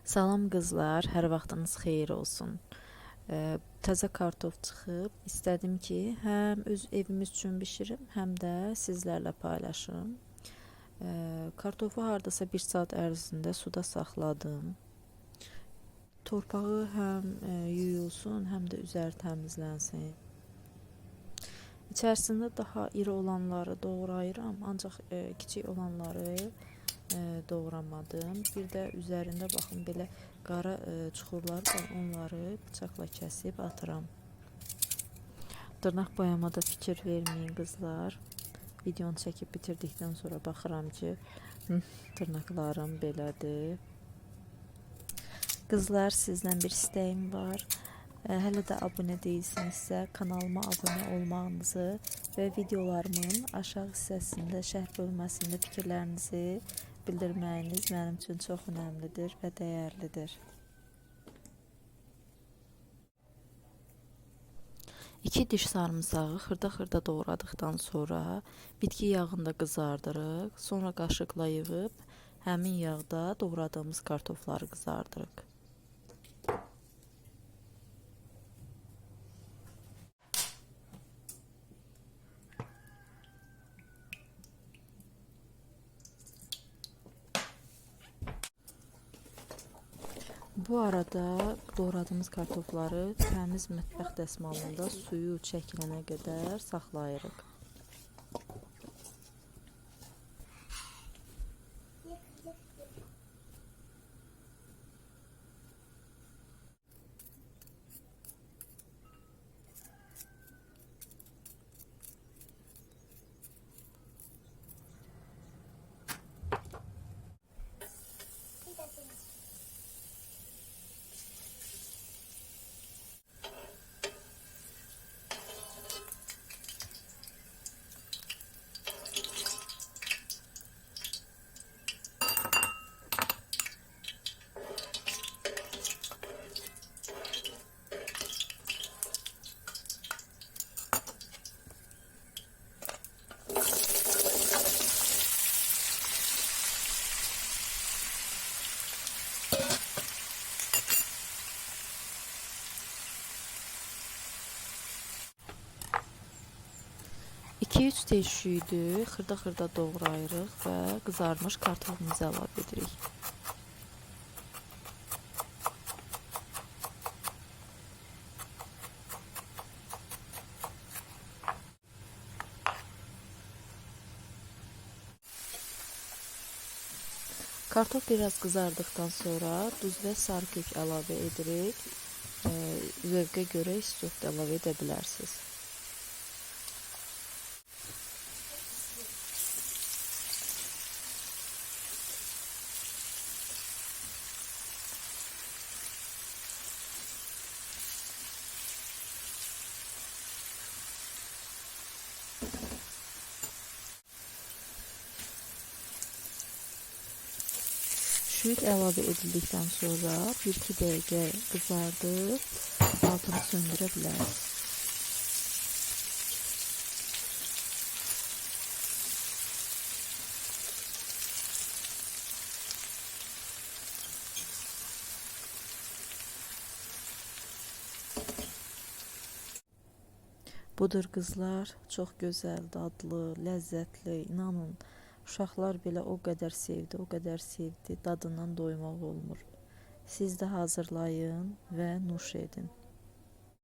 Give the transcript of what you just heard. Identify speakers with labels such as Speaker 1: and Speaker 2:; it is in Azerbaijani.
Speaker 1: Salam qızlar, hər vaxtınız xeyir olsun. Təzə kartof çıxıb, istədim ki, həm öz evimiz üçün bişirim, həm də sizlərlə paylaşım. Kartofu hardasa 1 saat ərzində suda saxladım. Torpağı həm yuyulsun, həm də üzəri təmizlənsin. İçərisində daha iri olanları doğrayıram, ancaq kiçik olanları doğramadım. Bir də üzərində baxın belə qara çuxurlar var, onları bıçaqla kəsib atıram. Dırnaq boyamada fikir verməyin qızlar. Videonu çəkib bitirdikdən sonra baxıram ki, dırnaqlarım belədir. Qızlar, sizdən bir istəyim var. Hələ də abunə deyilsinizsə kanalıma abunə olmağınızı və videolarımın aşağı hissəsində şərh bölməsində fikirlərinizi bildirməyiniz mənim üçün çox önəmlidir və dəyərlidir. 2 diş sarımsağı xırda-xırda doğradıqdan sonra bitki yağında qızardırıq, sonra qaşıqla yığıb həmin yağda doğradığımız kartofları qızardırıq. Bu arada doğradığımız kartofları təmiz mətbəx dəsmalında suyu çəkilənə qədər saxlayırıq. İki-üç teşüydü xırda-xırda doğrayırıq və qızarmış kartofumuzu əlavə edirik. Kartof biraz qızardıqdan sonra duz və sarı kök əlavə edirik. Zövqə görə isot əlavə edə bilərsiniz. Süt əlavə edildikdən sonra 1-2 dəqiqə qızardıb altını söndürə bilərsiniz. Budur qızlar, çox gözəl, dadlı, ləzzətli, inanın. Uşaqlar belə o qədər sevdi, dadından doymaq olmur. Siz də hazırlayın və nuş edin.